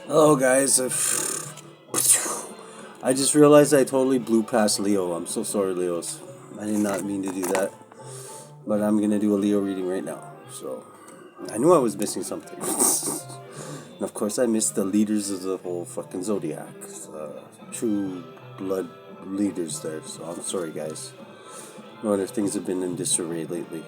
Hello, guys. I just realized I totally blew past Leo. I'm so sorry, Leos. I did not mean to do that. But I'm going to do a Leo reading right now. So, I knew I was missing something. And of course, I missed the leaders of the whole fucking Zodiac. True blood leaders there. So, I'm sorry, guys. No wonder things have been in disarray lately.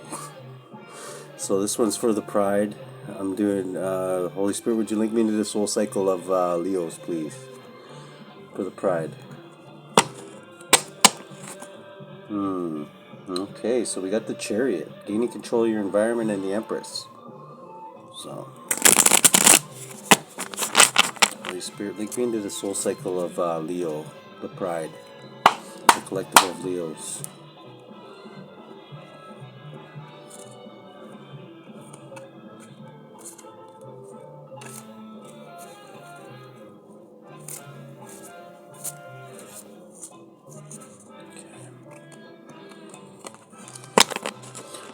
So, this one's for the pride. I'm doing, Holy Spirit, would you link me into the soul cycle of Leos, please? For the pride. Okay, so we got the Chariot. Gaining control of your environment and the Empress. So, Holy Spirit, link me into the soul cycle of Leo, the pride. The collective of Leos.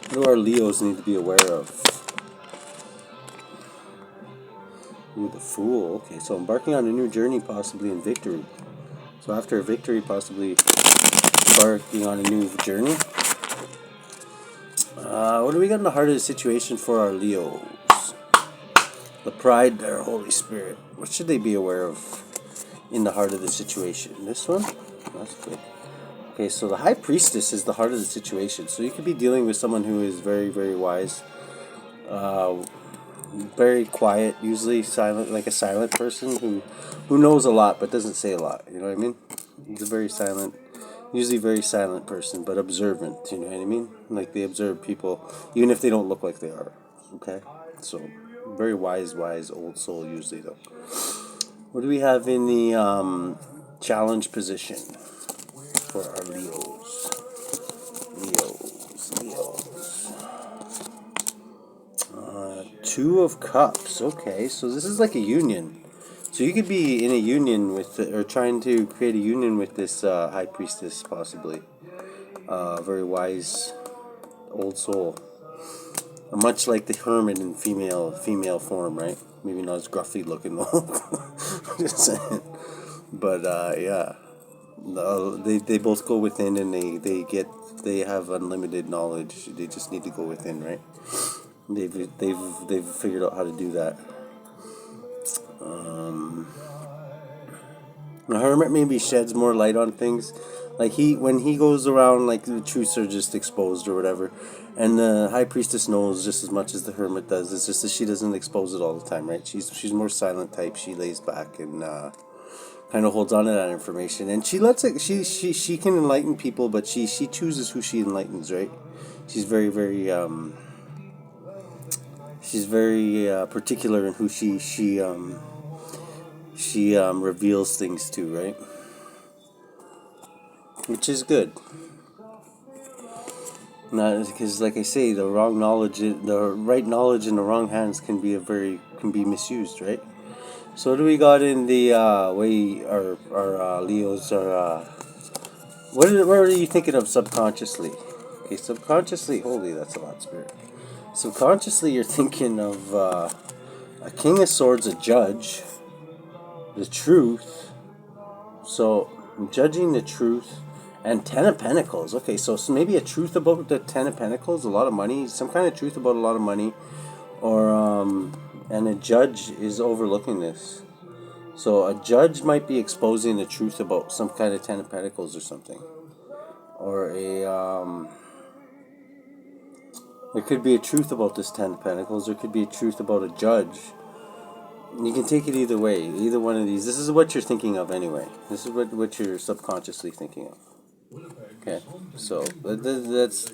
What do our Leos need to be aware of? Ooh, the Fool. Okay, so embarking on a new journey, possibly in victory. So after a victory, possibly embarking on a new journey. What do we got in the heart of the situation for our Leos? The pride, their Holy Spirit. What should they be aware of in the heart of the situation? This one? That's good. Okay, so the High Priestess is the heart of the situation. So you could be dealing with someone who is very, very wise. Very quiet, usually silent, like a silent person who knows a lot but doesn't say a lot. You know what I mean? He's a very silent, usually very silent person, but observant. You know what I mean? Like they observe people, even if they don't look like they are. Okay, so very wise old soul usually though. What do we have in the challenge position for our Leos? Leos. Two of Cups. Okay, so this is like a union. So you could be in a union with, or trying to create a union with this High Priestess, possibly. Very wise old soul. Much like the Hermit in female form, right? Maybe not as gruffy looking though. Just saying. But yeah, they both go within, and they have unlimited knowledge. They just need to go within, right? They've figured out how to do that. The Hermit maybe sheds more light on things. Like when he goes around, like the truths are just exposed or whatever. And the High Priestess knows just as much as the Hermit does. It's just that she doesn't expose it all the time, right? She's more silent type. She lays back and kind of holds on to that information, and she lets it. She can enlighten people, but she chooses who she enlightens, right? She's very particular in who she reveals things to, right? Which is good. Not because, like I say, the right knowledge in the wrong hands can be misused, right? So what do we got in the way our Leos are? What are you thinking of subconsciously? Okay, subconsciously, holy, that's a lot, Spirit. Subconsciously, you're thinking of a King of Swords, a judge, the truth. So judging the truth. And Ten of Pentacles. Okay, so maybe a truth about the Ten of Pentacles, a lot of money, some kind of truth about a lot of money, or and a judge is overlooking this. So a judge might be exposing the truth about some kind of Ten of Pentacles or something, or there could be a truth about this Ten of Pentacles. There could be a truth about a judge. You can take it either way. Either one of these. This is what you're thinking of anyway. This is what you're subconsciously thinking of. Okay, so that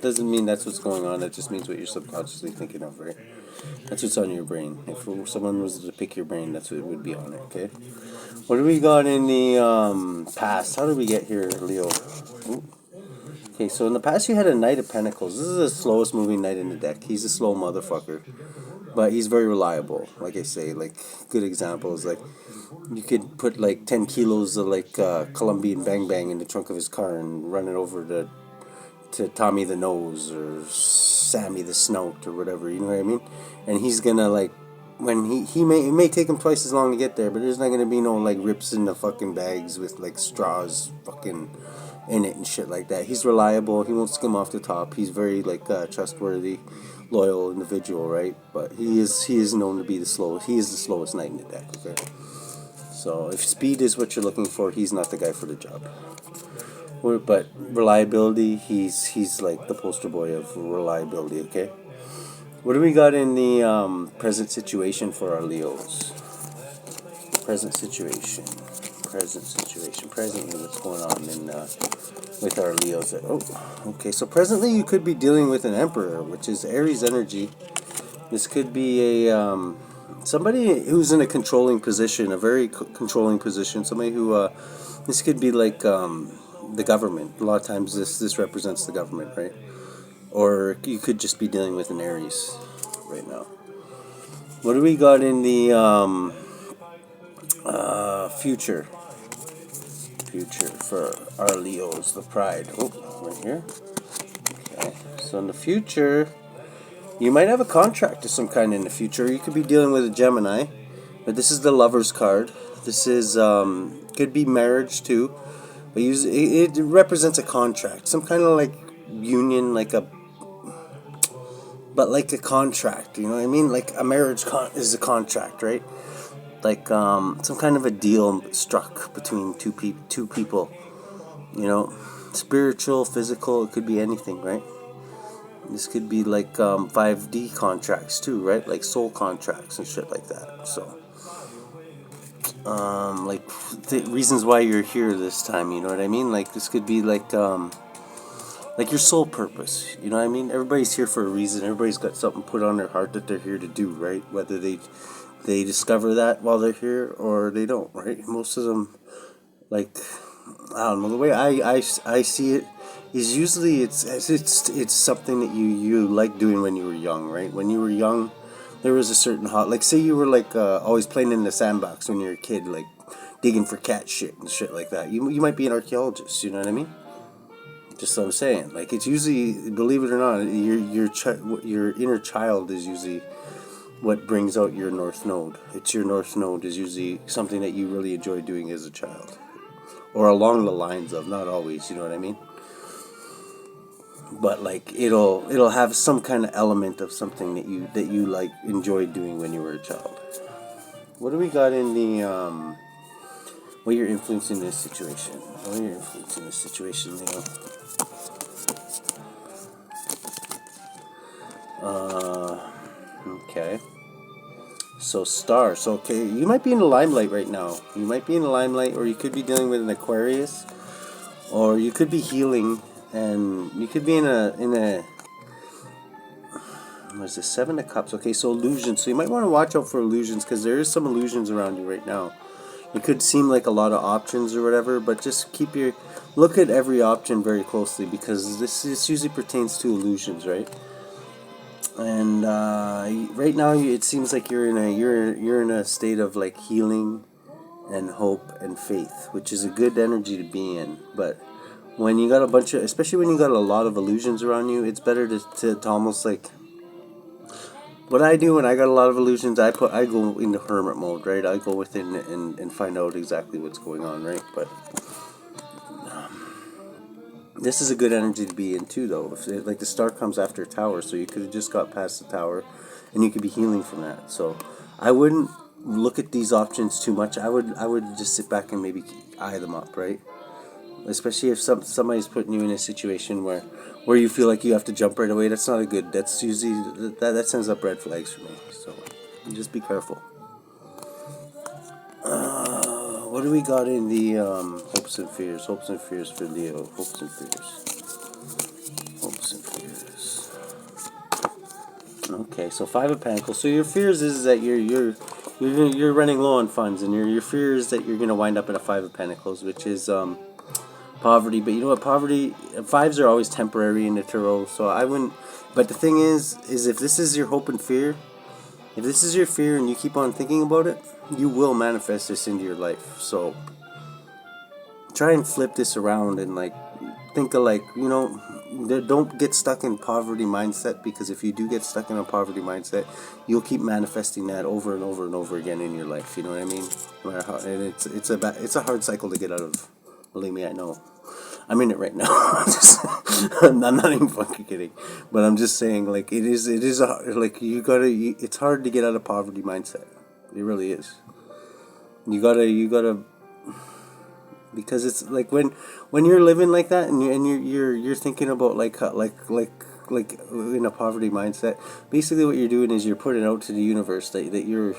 doesn't mean that's what's going on. That just means what you're subconsciously thinking of, right? That's what's on your brain. If someone was to pick your brain, that's what would be on it. Okay. What do we got in the past? How did we get here, Leo? Ooh. Okay, so in the past you had a Knight of Pentacles. This is the slowest moving knight in the deck. He's a slow motherfucker, but he's very reliable. Like I say, like good examples, like you could put like 10 kilos of like Colombian Bang Bang in the trunk of his car and run it over to Tommy the Nose or Sammy the Snout or whatever, you know what I mean? And he's gonna like when it may take him twice as long to get there, but there's not gonna be no like rips in the fucking bags with like straws fucking in it and shit like that. He's reliable. He won't skim off the top. He's very like trustworthy, loyal individual, right? But he is known to be the slowest. He is the slowest knight in the deck. Okay. So if speed is what you're looking for, he's not the guy for the job. But reliability, he's like the poster boy of reliability. Okay. What do we got in the present situation for our Leos? Present situation. Presently, what's going on in with our Leos? Oh, okay. So presently, you could be dealing with an Emperor, which is Aries energy. This could be a somebody who's in a controlling position, a very controlling position. Somebody who this could be like the government. A lot of times, this represents the government, right? Or you could just be dealing with an Aries right now. What do we got in the future? Future for our Leos, the pride. Oh, right here. Okay. So in the future, you might have a contract of some kind in the future. You could be dealing with a Gemini, but this is the Lover's card. This is could be marriage too, but it represents a contract, some kind of like union, like a contract, you know what I mean? Like a marriage is a contract, right? Like some kind of a deal struck between two people, you know, spiritual, physical. It could be anything, right? This could be like 5D contracts too, right? Like soul contracts and shit like that. So, like the reasons why you're here this time, you know what I mean? Like this could be like your soul purpose, you know what I mean? Everybody's here for a reason. Everybody's got something put on their heart that they're here to do, right? Whether they discover that while they're here or they don't, right? Most of them, like, I don't know, the way I see it is usually it's something that you like doing when you were young, right? When you were young, there was a certain like say you were like always playing in the sandbox when you were a kid, like digging for cat shit and shit like that. You might be an archaeologist, you know what I mean? Just what I'm saying. Like it's usually, believe it or not, your inner child is usually what brings out your north node. It's your north node is usually something that you really enjoy doing as a child, or along the lines of, not always, you know what I mean? But like it'll have some kind of element of something that you like enjoyed doing when you were a child. What do we got in the what you're influencing this situation? What you're influencing this situation, Leo? Okay. So star. So okay, you might be in the limelight right now. You might be in the limelight, or you could be dealing with an Aquarius, or you could be healing, and you could be in a what's this? 7 of Cups. Okay, so illusions. So you might want to watch out for illusions, because there is some illusions around you right now. It could seem like a lot of options or whatever, but just look at every option very closely, because this usually pertains to illusions, right? And right now it seems like you're in a state of like healing and hope and faith, which is a good energy to be in. But when you got especially when you got a lot of illusions around you, it's better to almost like, what I do when I got a lot of illusions, I go into hermit mode, right? I go within and find out exactly what's going on, right? But this is a good energy to be in too, though. Like the star comes after a tower, so you could have just got past the tower, and you could be healing from that. So I wouldn't look at these options too much. I would just sit back and maybe eye them up, right? Especially if somebody's putting you in a situation where you feel like you have to jump right away. That's not a good. That's usually that sends up red flags for me. So just be careful. What do we got in the hopes and fears? Hopes and fears for Leo. Hopes and fears. Hopes and fears. Okay, so 5 of Pentacles. So your fears is that you're running low on funds, and your fear is that you're gonna wind up in a 5 of Pentacles, which is poverty. But you know what? Poverty, 5s are always temporary in the tarot. So I wouldn't. But the thing is if this is your hope and fear, if this is your fear and you keep on thinking about it, you will manifest this into your life. So try and flip this around and like think of like, you know, don't get stuck in poverty mindset, because if you do get stuck in a poverty mindset, you'll keep manifesting that over and over and over again in your life. You know what I mean? No matter how, and it's a hard cycle to get out of. Believe me, I know. I'm in it right now. I'm not even fucking kidding, but I'm just saying, like, like, it's hard to get out of poverty mindset. It really is. You gotta, because it's like when you're living like that, and you're thinking about like in a poverty mindset. Basically, what you're doing is you're putting out to the universe that you're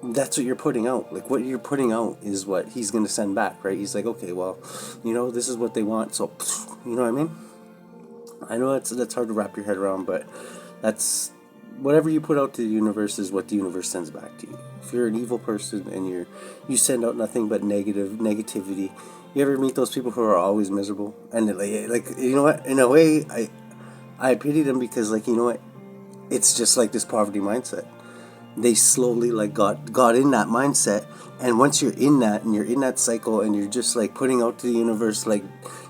that's what you're putting out. Like, what you're putting out is what he's going to send back, right? He's like, okay, well, this is what they want, so, you know what I mean? I know that's hard to wrap your head around, but that's whatever you put out to the universe is what the universe sends back to you. If you're an evil person and you send out nothing but negativity, you ever meet those people who are always miserable? And like you know what? In a way, I pity them, because, like, you know what? It's just like this poverty mindset. They slowly, like, got in that mindset, and once you're in that, and you're in that cycle, and you're just, like, putting out to the universe, like,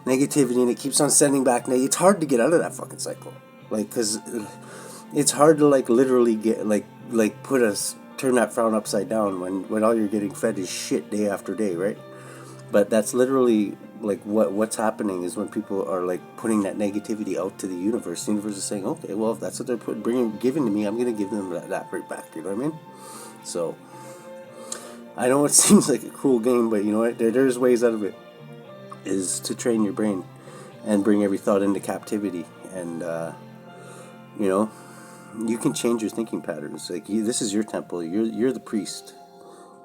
negativity, and it keeps on sending back, it's hard to get out of that fucking cycle, like, because it's hard to, like, literally get, like turn that frown upside down when all you're getting fed is shit day after day, right? But that's literally, like, what's happening is when people are, like, putting that negativity out to the universe. The universe is saying, okay, well, if that's what they're giving to me, I'm going to give them that right back. You know what I mean? So, I know it seems like a cruel game, but you know what? There's ways out of it. Is to train your brain and bring every thought into captivity. And, you can change your thinking patterns. Like, this is your temple. You're the priest.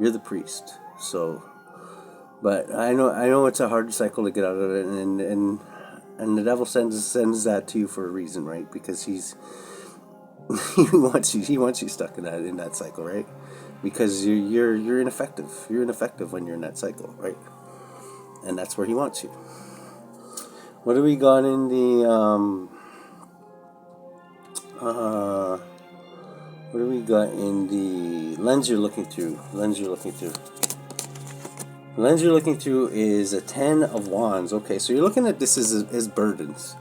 You're the priest. So... But I know it's a hard cycle to get out of it, and the devil sends that to you for a reason, right? Because he wants you stuck in that cycle, right? Because you're ineffective. You're ineffective when you're in that cycle, right? And that's where he wants you. What do we got in the what do we got in the lens you're looking through? The lens you're looking through is a 10 of Wands. Okay, so you're looking at this as burdens.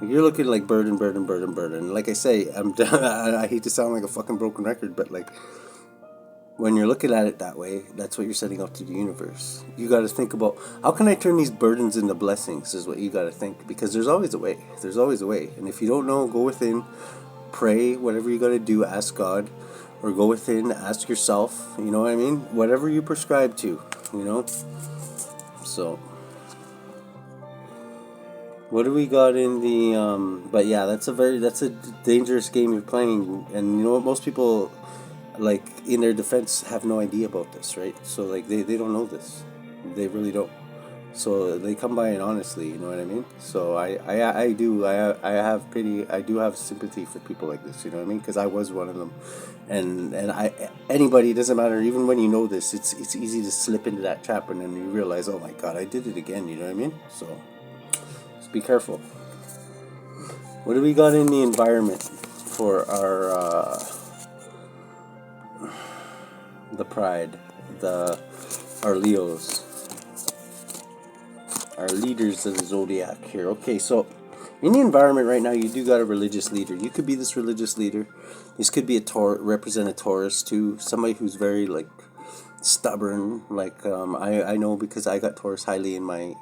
You're looking like burden. Like I say, I hate to sound like a fucking broken record, but, like, when you're looking at it that way, that's what you're setting up to the universe. You got to think about, how can I turn these burdens into blessings, is what you got to think. Because there's always a way. There's always a way. And if you don't know, go within, pray, whatever you got to do, ask God. Or go within, ask yourself, you know what I mean? Whatever you prescribe to, So, what do we got in the, but yeah, that's a dangerous game you're playing. And you know what, most people, like, in their defense, have no idea about this, right? So, like, they don't know this. They really don't. So they come by it honestly, you know what I mean? So I have pity. I do have sympathy for people like this, you know what I mean? Because I was one of them, and anybody, it doesn't matter. Even when you know this, it's easy to slip into that trap, and then you realize, oh my god, I did it again. You know what I mean? So just be careful. What do we got in the environment for our the pride, our Leos? Our leaders of the Zodiac here. Okay, so in the environment right now, you do got a religious leader. You could be this religious leader. This could be represent a Taurus too. Somebody who's very, like, stubborn. Like, I know, because I got Taurus highly in my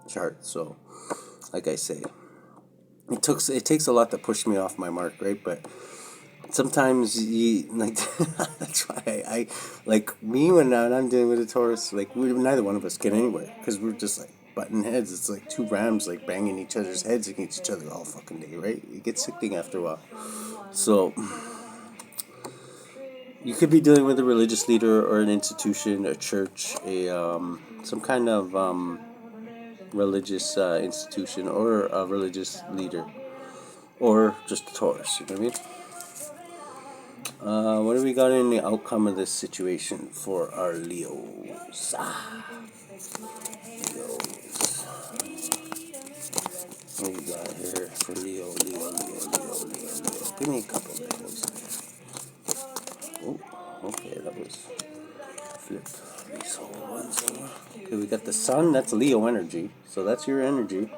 chart. So, like I say, it takes a lot to push me off my mark, right? But sometimes that's why I like me when I'm dealing with a Taurus. Like, neither one of us get anywhere, because we're just, like, butting heads. It's like two rams, like, banging each other's heads against each other all fucking day, right? It gets sickening after a while. So you could be dealing with a religious leader or an institution, a church, some kind of religious institution, or a religious leader, or just a Taurus. You know what I mean? What do we got in the outcome of this situation for our Leos? Leos. What do we got here for Leo? Give me a couple of those. Oh, okay, that was Flip these whole ones over. Okay, we got the sun. That's Leo energy. So that's your energy.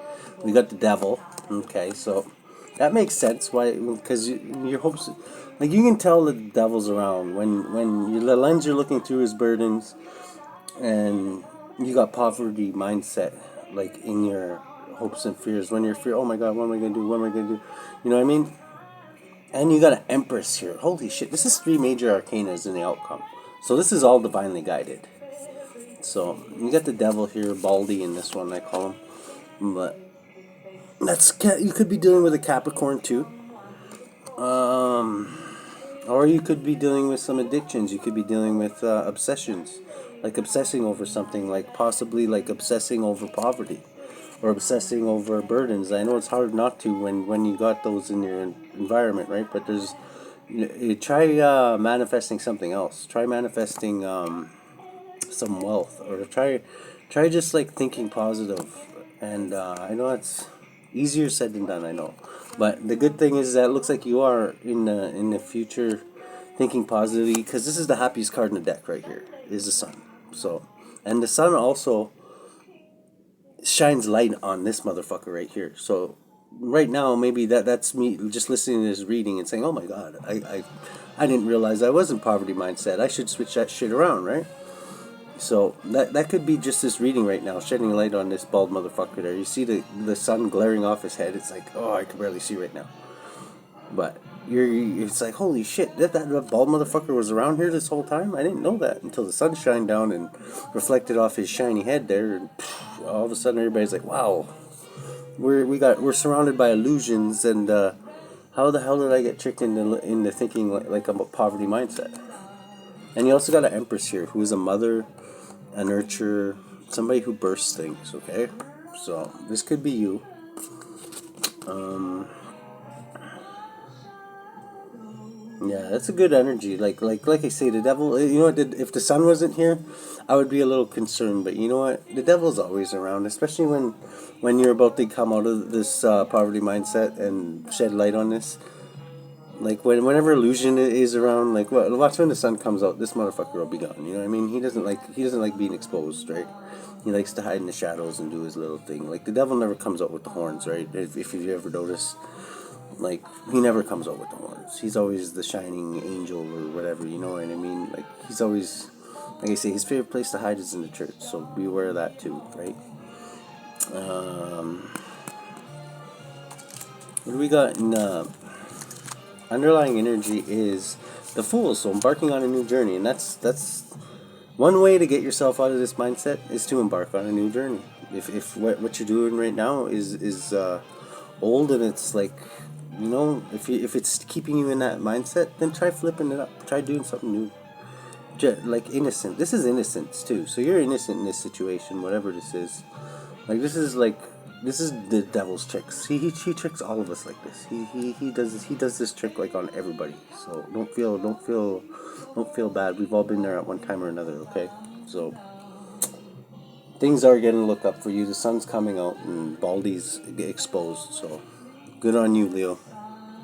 We got the devil. Okay, so that makes sense. Why? Because your hopes, like you can tell that the devil's around when the lens you're looking through is burdens, and you got poverty mindset, like in your hopes and fears. When you're fear, oh my God, what am I gonna do? What am I gonna do? You know what I mean? And you got an Empress here. Holy shit! This is 3 major arcanas in the outcome. So this is all divinely guided. So you got the devil here, Baldy in this one I call him, but you could be dealing with a Capricorn too, or you could be dealing with some addictions. You could be dealing with obsessions, like obsessing over something, like possibly like obsessing over poverty, or obsessing over burdens. I know it's hard not to when you got those in your environment, right? But you try manifesting something else. Try manifesting some wealth, or try just like thinking positive. And I know it's easier said than done, I know, but the good thing is that it looks like you are in the future thinking positively, because this is the happiest card in the deck right here, is the sun. So, and the sun also shines light on this motherfucker right here. So right now, maybe that's me just listening to this reading and saying, oh my God, I didn't realize I was in poverty mindset. I should switch that shit around, right? So that could be just this reading right now, shedding light on this bald motherfucker there. You see the sun glaring off his head. It's like, oh, I can barely see right now. But it's like, holy shit, that bald motherfucker was around here this whole time? I didn't know that until the sun shined down and reflected off his shiny head there, and all of a sudden everybody's like, wow, we're surrounded by illusions, and how the hell did I get tricked into thinking like I'm a poverty mindset? And you also got an Empress here, who is a mother, a nurturer, somebody who bursts things, okay? So, this could be you. Yeah, that's a good energy. Like I say, the devil, you know what, if the sun wasn't here, I would be a little concerned, but you know what? The devil's always around, especially when you're about to come out of this poverty mindset and shed light on this. Like whenever illusion is around, like watch when the sun comes out, this motherfucker will be gone. You know what I mean? He doesn't like being exposed, right? He likes to hide in the shadows and do his little thing. Like the devil never comes out with the horns, right? If you ever notice, like he never comes out with the horns. He's always the shining angel or whatever. You know what I mean? Like he's always, like I say, his favorite place to hide is in the church. So be aware of that too, right? What do we got in? Underlying energy is the Fool, so embarking on a new journey, and that's one way to get yourself out of this mindset is to embark on a new journey. If what you're doing right now is old, and it's like, you know, if it's keeping you in that mindset, then try flipping it up. Try doing something new. Like innocent. This is innocence too. So you're innocent in this situation, whatever this is. Like this is the devil's tricks. He tricks all of us like this. He does this trick like on everybody. So don't feel bad. We've all been there at one time or another. Okay, so things are getting to look up for you. The sun's coming out and Baldy's exposed. So good on you, Leo.